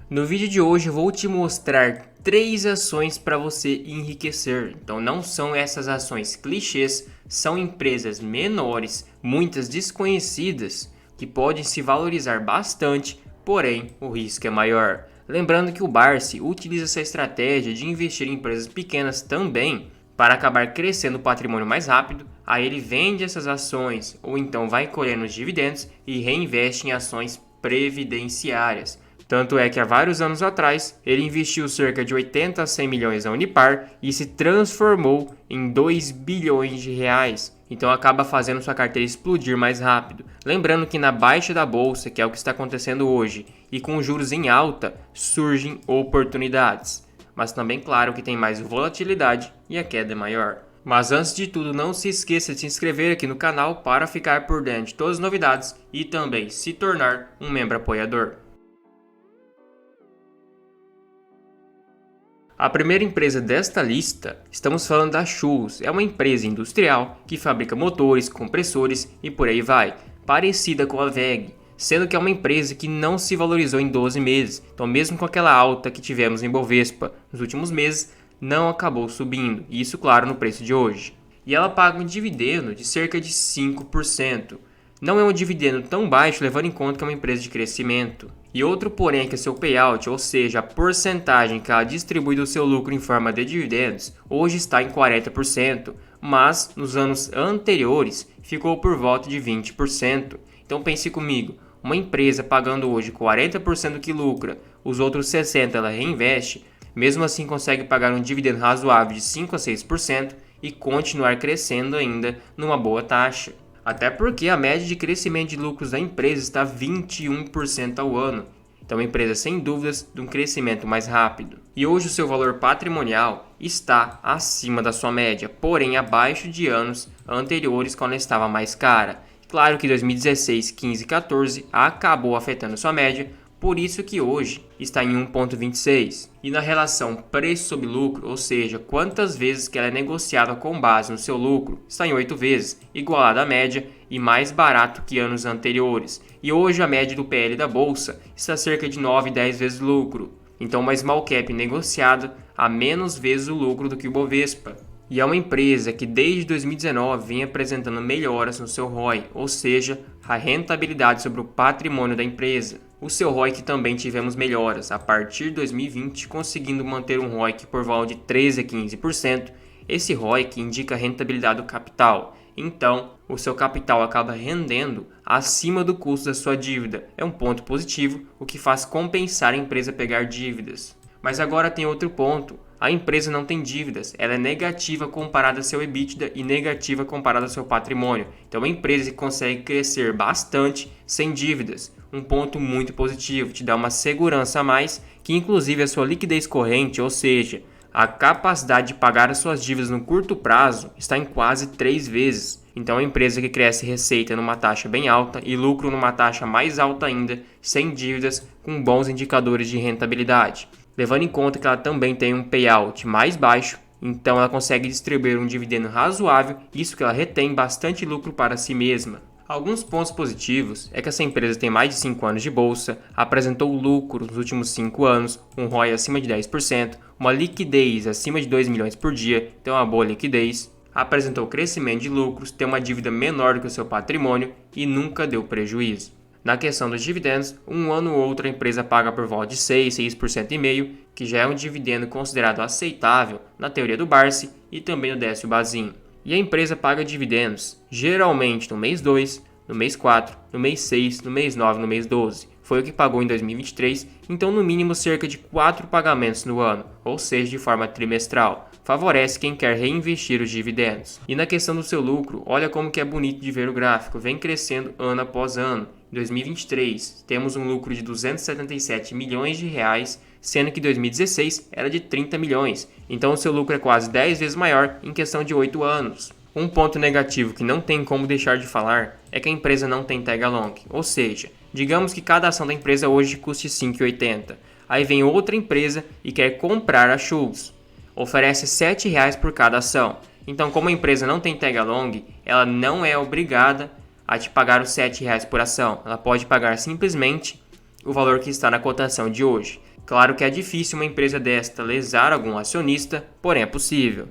No vídeo de hoje eu vou te mostrar 3 ações para você enriquecer. Então não são essas ações clichês, são empresas menores, muitas desconhecidas, que podem se valorizar bastante, porém o risco é maior. Lembrando que o Barsi utiliza essa estratégia de investir em empresas pequenas também para acabar crescendo o patrimônio mais rápido. Aí ele vende essas ações ou então vai colhendo os dividendos e reinveste em ações previdenciárias. Tanto é que há vários anos atrás, ele investiu cerca de 80 a 100 milhões na Unipar e se transformou em 2 bilhões de reais. Então acaba fazendo sua carteira explodir mais rápido. Lembrando que na baixa da bolsa, que é o que está acontecendo hoje, e com juros em alta, surgem oportunidades. Mas também claro que tem mais volatilidade e a queda é maior. Mas antes de tudo, não se esqueça de se inscrever aqui no canal para ficar por dentro de todas as novidades e também se tornar um membro apoiador. A primeira empresa desta lista, estamos falando da Schulz, é uma empresa industrial que fabrica motores, compressores e por aí vai, parecida com a WEG, sendo que é uma empresa que não se valorizou em 12 meses, então mesmo com aquela alta que tivemos em Bovespa nos últimos meses, não acabou subindo, e isso claro no preço de hoje. E ela paga um dividendo de cerca de 5%. Não é um dividendo tão baixo levando em conta que é uma empresa de crescimento. E outro porém é que seu payout, ou seja, a porcentagem que ela distribui do seu lucro em forma de dividendos, hoje está em 40%, mas nos anos anteriores ficou por volta de 20%. Então pense comigo, uma empresa pagando hoje 40% do que lucra, os outros 60% ela reinveste, mesmo assim consegue pagar um dividendo razoável de 5 a 6% e continuar crescendo ainda numa boa taxa. Até porque a média de crescimento de lucros da empresa está 21% ao ano. Então, é uma empresa sem dúvidas de um crescimento mais rápido. E hoje o seu valor patrimonial está acima da sua média, porém abaixo de anos anteriores quando ela estava mais cara. Claro que 2016, 15 e 14 acabou afetando sua média, por isso que hoje está em 1,26. E na relação preço sobre lucro, ou seja, quantas vezes que ela é negociada com base no seu lucro, está em 8 vezes, igualada à média e mais barato que anos anteriores. E hoje a média do PL da bolsa está cerca de 9 e 10 vezes lucro. Então uma small cap negociada a menos vezes o lucro do que o Bovespa. E é uma empresa que desde 2019 vem apresentando melhoras no seu ROI, ou seja, a rentabilidade sobre o patrimônio da empresa. O seu ROIC também tivemos melhoras, a partir de 2020 conseguindo manter um ROIC por volta de 13 a 15%. Esse ROIC indica a rentabilidade do capital, então o seu capital acaba rendendo acima do custo da sua dívida. É um ponto positivo, o que faz compensar a empresa pegar dívidas. Mas agora tem outro ponto. A empresa não tem dívidas, ela é negativa comparada ao seu EBITDA e negativa comparada ao seu patrimônio. Então é uma empresa que consegue crescer bastante sem dívidas. Um ponto muito positivo, te dá uma segurança a mais, que inclusive a sua liquidez corrente, ou seja, a capacidade de pagar as suas dívidas no curto prazo, está em quase 3 vezes. Então é uma empresa que cresce receita numa taxa bem alta e lucro numa taxa mais alta ainda, sem dívidas, com bons indicadores de rentabilidade. Levando em conta que ela também tem um payout mais baixo, então ela consegue distribuir um dividendo razoável, isso que ela retém bastante lucro para si mesma. Alguns pontos positivos é que essa empresa tem mais de 5 anos de bolsa, apresentou lucro nos últimos 5 anos, um ROI acima de 10%, uma liquidez acima de 2 milhões por dia, tem uma boa liquidez, apresentou crescimento de lucros, tem uma dívida menor do que o seu patrimônio e nunca deu prejuízo. Na questão dos dividendos, um ano ou outro a empresa paga por volta de 6% e meio, que já é um dividendo considerado aceitável na teoria do Barsi e também no Décio Bazin. E a empresa paga dividendos, geralmente no mês 2, no mês 4, no mês 6, no mês 9 e no mês 12. Foi o que pagou em 2023, então no mínimo cerca de 4 pagamentos no ano, ou seja, de forma trimestral. Favorece quem quer reinvestir os dividendos. E na questão do seu lucro, olha como que é bonito de ver o gráfico, vem crescendo ano após ano. Em 2023, temos um lucro de 277 milhões de reais, sendo que em 2016 era de 30 milhões. Então o seu lucro é quase 10 vezes maior em questão de 8 anos. Um ponto negativo que não tem como deixar de falar é que a empresa não tem tag along, ou seja, digamos que cada ação da empresa hoje custe R$ 5,80. Aí vem outra empresa e quer comprar a Schulz. Oferece R$ 7 por cada ação. Então, como a empresa não tem tag along, ela não é obrigada a te pagar os R$ 7 por ação. Ela pode pagar simplesmente o valor que está na cotação de hoje. Claro que é difícil uma empresa desta lesar algum acionista, porém é possível.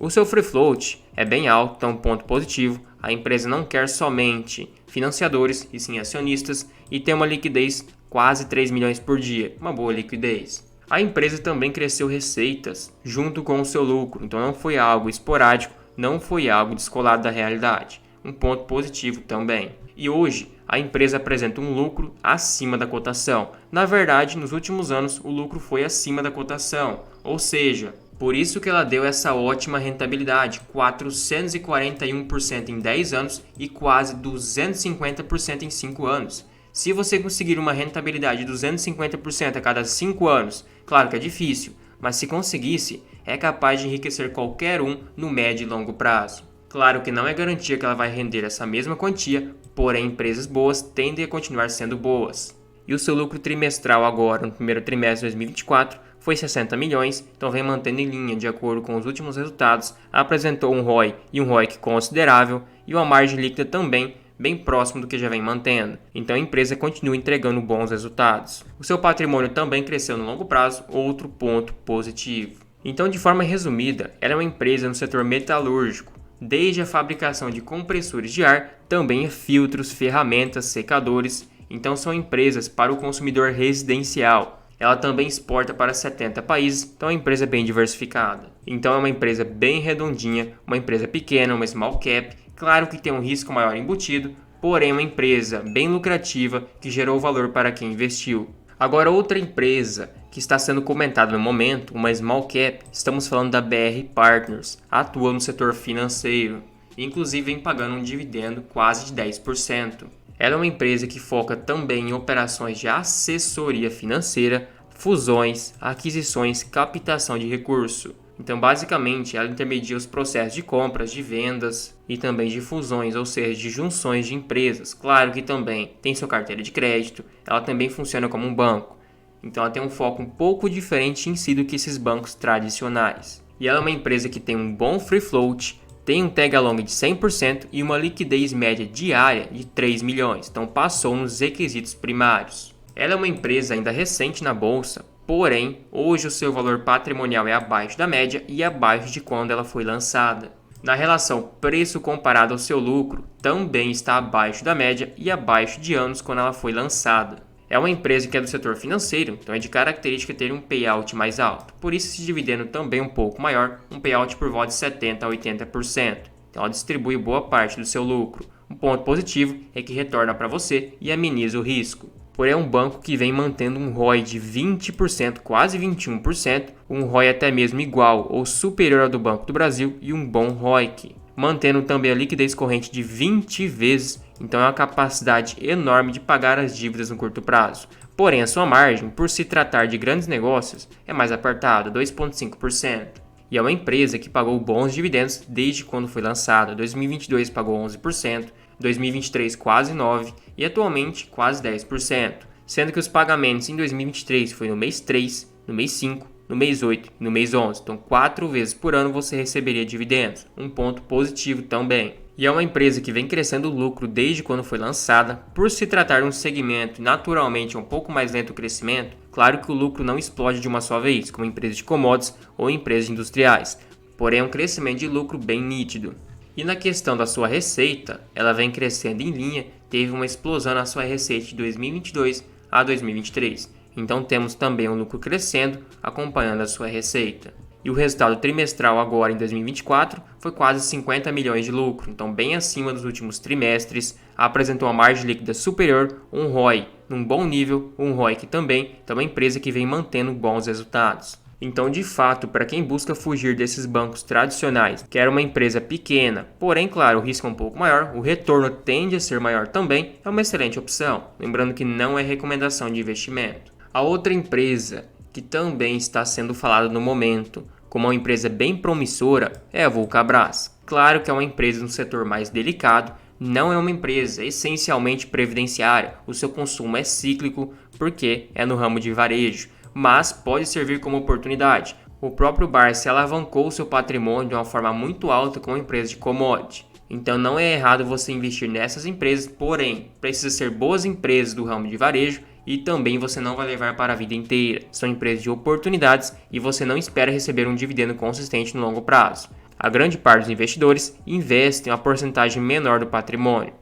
O seu free float é bem alto, então ponto positivo, a empresa não quer somente financiadores e sim acionistas e tem uma liquidez quase 3 milhões por dia, uma boa liquidez. A empresa também cresceu receitas junto com o seu lucro, então não foi algo esporádico, não foi algo descolado da realidade, um ponto positivo também. E hoje a empresa apresenta um lucro acima da cotação. Na verdade, nos últimos anos o lucro foi acima da cotação, ou seja, por isso que ela deu essa ótima rentabilidade, 441% em 10 anos e quase 250% em 5 anos. Se você conseguir uma rentabilidade de 250% a cada 5 anos, claro que é difícil, mas se conseguisse, é capaz de enriquecer qualquer um no médio e longo prazo. Claro que não é garantia que ela vai render essa mesma quantia, porém empresas boas tendem a continuar sendo boas. E o seu lucro trimestral agora, no primeiro trimestre de 2024, foi 60 milhões, então vem mantendo em linha de acordo com os últimos resultados, apresentou um ROI e um ROIC considerável e uma margem líquida também bem próximo do que já vem mantendo. Então a empresa continua entregando bons resultados. O seu patrimônio também cresceu no longo prazo, outro ponto positivo. Então, de forma resumida, ela é uma empresa no setor metalúrgico, desde a fabricação de compressores de ar, também filtros, ferramentas, secadores. Então são empresas para o consumidor residencial. Ela também exporta para 70 países, então é uma empresa bem diversificada. Então é uma empresa bem redondinha, uma empresa pequena, uma small cap. Claro que tem um risco maior embutido, porém é uma empresa bem lucrativa que gerou valor para quem investiu. Agora outra empresa que está sendo comentada no momento, uma small cap, estamos falando da BR Partners, atua no setor financeiro, inclusive vem pagando um dividendo quase de 10%. Ela é uma empresa que foca também em operações de assessoria financeira, fusões, aquisições, captação de recurso. Então, basicamente, ela intermedia os processos de compras, de vendas e também de fusões, ou seja, de junções de empresas. Claro que também tem sua carteira de crédito, ela também funciona como um banco. Então, ela tem um foco um pouco diferente em si do que esses bancos tradicionais. E ela é uma empresa que tem um bom free float, tem um tag along de 100% e uma liquidez média diária de 3 milhões, então passou nos requisitos primários. Ela é uma empresa ainda recente na bolsa, porém, hoje o seu valor patrimonial é abaixo da média e abaixo de quando ela foi lançada. Na relação preço comparado ao seu lucro, também está abaixo da média e abaixo de anos quando ela foi lançada. É uma empresa que é do setor financeiro, então é de característica ter um payout mais alto. Por isso esse dividendo também um pouco maior, um payout por volta de 70% a 80%. Então ela distribui boa parte do seu lucro. Um ponto positivo é que retorna para você e ameniza o risco. Porém é um banco que vem mantendo um ROI de 20%, quase 21%, um ROI até mesmo igual ou superior ao do Banco do Brasil e um bom ROIC. Mantendo também a liquidez corrente de 20 vezes, então é uma capacidade enorme de pagar as dívidas no curto prazo. Porém, a sua margem, por se tratar de grandes negócios, é mais apertada, 2,5%. E é uma empresa que pagou bons dividendos desde quando foi lançada. 2022 pagou 11%, 2023 quase 9% e atualmente quase 10%. Sendo que os pagamentos em 2023 foi no mês 3, no mês 5, no mês 8 e no mês 11. Então 4 vezes por ano você receberia dividendos. Um ponto positivo também. E é uma empresa que vem crescendo o lucro desde quando foi lançada. Por se tratar de um segmento naturalmente um pouco mais lento o crescimento, claro que o lucro não explode de uma só vez, como empresas de commodities ou empresas industriais. Porém é um crescimento de lucro bem nítido. E na questão da sua receita, ela vem crescendo em linha, teve uma explosão na sua receita de 2022 a 2023. Então temos também um lucro crescendo, acompanhando a sua receita. E o resultado trimestral agora em 2024 foi quase 50 milhões de lucro, então bem acima dos últimos trimestres, apresentou uma margem líquida superior, um ROI num bom nível, um ROIC também, então é uma empresa que vem mantendo bons resultados. Então, de fato, para quem busca fugir desses bancos tradicionais, que era uma empresa pequena, porém, claro, o risco é um pouco maior, o retorno tende a ser maior também, é uma excelente opção. Lembrando que não é recomendação de investimento. A outra empresa que também está sendo falada no momento como uma empresa bem promissora é a Vulcabras. Claro que é uma empresa no setor mais delicado, não é uma empresa essencialmente previdenciária, o seu consumo é cíclico porque é no ramo de varejo, mas pode servir como oportunidade. O próprio Barsi alavancou seu patrimônio de uma forma muito alta com uma empresa de commodity. Então não é errado você investir nessas empresas, porém precisa ser boas empresas do ramo de varejo e também você não vai levar para a vida inteira. São empresas de oportunidades e você não espera receber um dividendo consistente no longo prazo. A grande parte dos investidores investem uma porcentagem menor do patrimônio.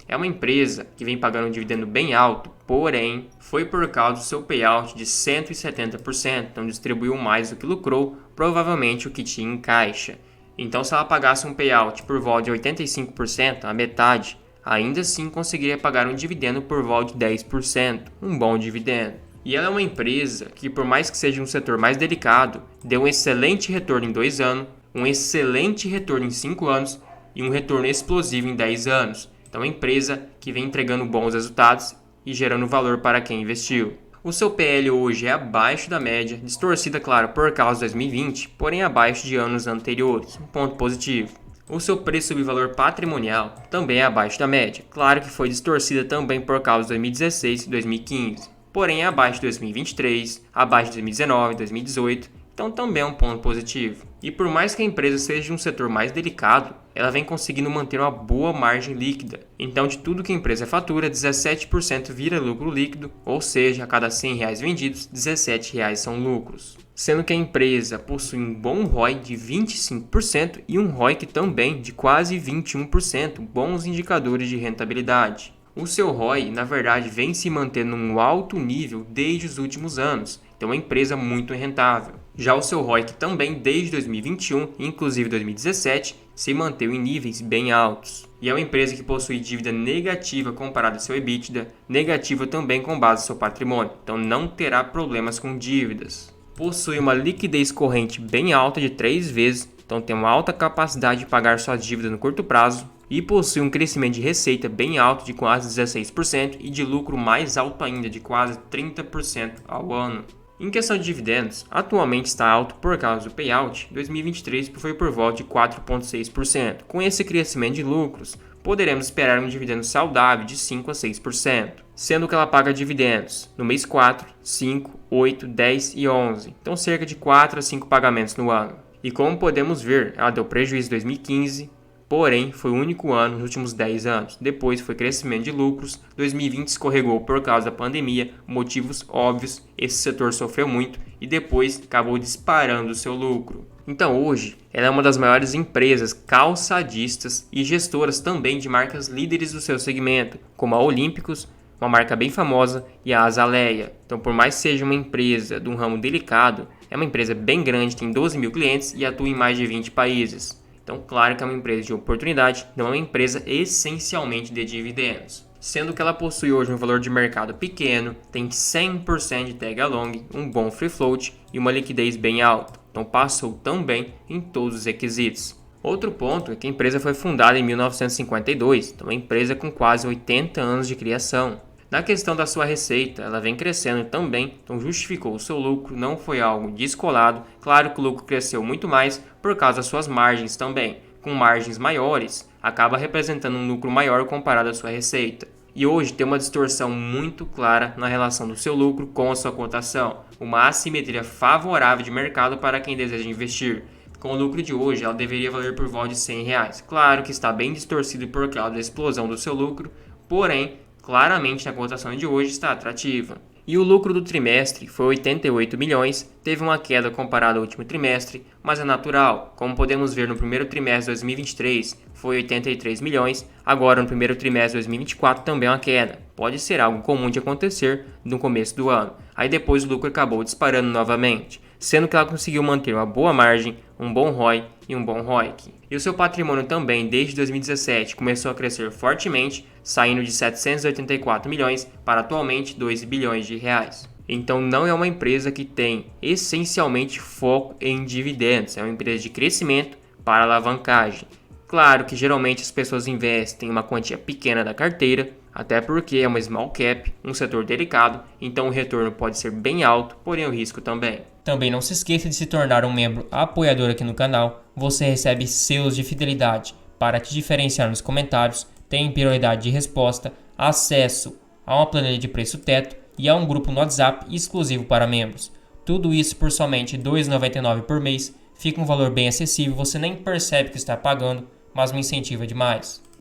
É uma empresa que vem pagando um dividendo bem alto, porém foi por causa do seu payout de 170%, então distribuiu mais do que lucrou, provavelmente o que tinha em caixa. Então se ela pagasse um payout por volta de 85%, a metade, ainda assim conseguiria pagar um dividendo por volta de 10%, um bom dividendo. E ela é uma empresa que, por mais que seja um setor mais delicado, deu um excelente retorno em 2 anos, um excelente retorno em 5 anos e um retorno explosivo em 10 anos. Então é uma empresa que vem entregando bons resultados e gerando valor para quem investiu. O seu PL hoje é abaixo da média, distorcida, claro, por causa de 2020, porém abaixo de anos anteriores, um ponto positivo. O seu preço sobre valor patrimonial também é abaixo da média, claro que foi distorcida também por causa de 2016 e 2015, porém é abaixo de 2023, abaixo de 2019 e 2018, então também é um ponto positivo. E por mais que a empresa seja um setor mais delicado, ela vem conseguindo manter uma boa margem líquida. Então, de tudo que a empresa fatura, 17% vira lucro líquido, ou seja, a cada R$100 vendidos, R$17 são lucros. Sendo que a empresa possui um bom ROI de 25% e um ROIC também de quase 21%, bons indicadores de rentabilidade. O seu ROI, na verdade, vem se mantendo num alto nível desde os últimos anos, então é uma empresa muito rentável. Já o seu ROIC também desde 2021, inclusive 2017, se manteve em níveis bem altos. E é uma empresa que possui dívida negativa comparada ao seu EBITDA, negativa também com base no seu patrimônio, então não terá problemas com dívidas. Possui uma liquidez corrente bem alta de 3 vezes, então tem uma alta capacidade de pagar suas dívidas no curto prazo, e possui um crescimento de receita bem alto de quase 16% e de lucro mais alto ainda de quase 30% ao ano. Em questão de dividendos, atualmente está alto por causa do payout. 2023 foi por volta de 4,6%. Com esse crescimento de lucros, poderemos esperar um dividendo saudável de 5 a 6%, sendo que ela paga dividendos no mês 4, 5, 8, 10 e 11, então cerca de 4 a 5 pagamentos no ano. E como podemos ver, ela deu prejuízo em 2015, porém foi o único ano nos últimos 10 anos. Depois foi crescimento de lucros, 2020 escorregou por causa da pandemia, motivos óbvios, esse setor sofreu muito e depois acabou disparando o seu lucro. Então hoje, ela é uma das maiores empresas calçadistas e gestoras também de marcas líderes do seu segmento, como a Olímpicos, uma marca bem famosa, e a Azaleia. Então por mais que seja uma empresa de um ramo delicado, é uma empresa bem grande, tem 12 mil clientes e atua em mais de 20 países. Então, claro que é uma empresa de oportunidade, não é uma empresa essencialmente de dividendos. Sendo que ela possui hoje um valor de mercado pequeno, tem 100% de tag along, um bom free float e uma liquidez bem alta. Então, passou também em todos os requisitos. Outro ponto é que a empresa foi fundada em 1952, então é uma empresa com quase 80 anos de criação. Na questão da sua receita, ela vem crescendo também, então justificou o seu lucro, não foi algo descolado. Claro que o lucro cresceu muito mais por causa das suas margens também. Com margens maiores, acaba representando um lucro maior comparado à sua receita. E hoje tem uma distorção muito clara na relação do seu lucro com a sua cotação, uma assimetria favorável de mercado para quem deseja investir. Com o lucro de hoje, ela deveria valer por volta de R$100. Claro que está bem distorcido por causa da explosão do seu lucro, porém, claramente na cotação de hoje está atrativa. E o lucro do trimestre foi 88 milhões, teve uma queda comparada ao último trimestre, mas é natural. Como podemos ver no primeiro trimestre de 2023 foi 83 milhões, agora no primeiro trimestre de 2024 também é uma queda. Pode ser algo comum de acontecer no começo do ano. Aí depois o lucro acabou disparando novamente, sendo que ela conseguiu manter uma boa margem, um bom ROI e um bom ROIC. E o seu patrimônio também, desde 2017, começou a crescer fortemente, saindo de 784 milhões para atualmente 2 bilhões de reais. Então não é uma empresa que tem essencialmente foco em dividendos, é uma empresa de crescimento para alavancagem. Claro que geralmente as pessoas investem uma quantia pequena da carteira, até porque é uma small cap, um setor delicado, então o retorno pode ser bem alto, porém o risco também. Também não se esqueça de se tornar um membro apoiador aqui no canal, você recebe selos de fidelidade para te diferenciar nos comentários, tem prioridade de resposta, acesso a uma planilha de preço teto e a um grupo no WhatsApp exclusivo para membros. Tudo isso por somente R$ 2,99 por mês, fica um valor bem acessível, você nem percebe que está pagando, mas me incentiva demais.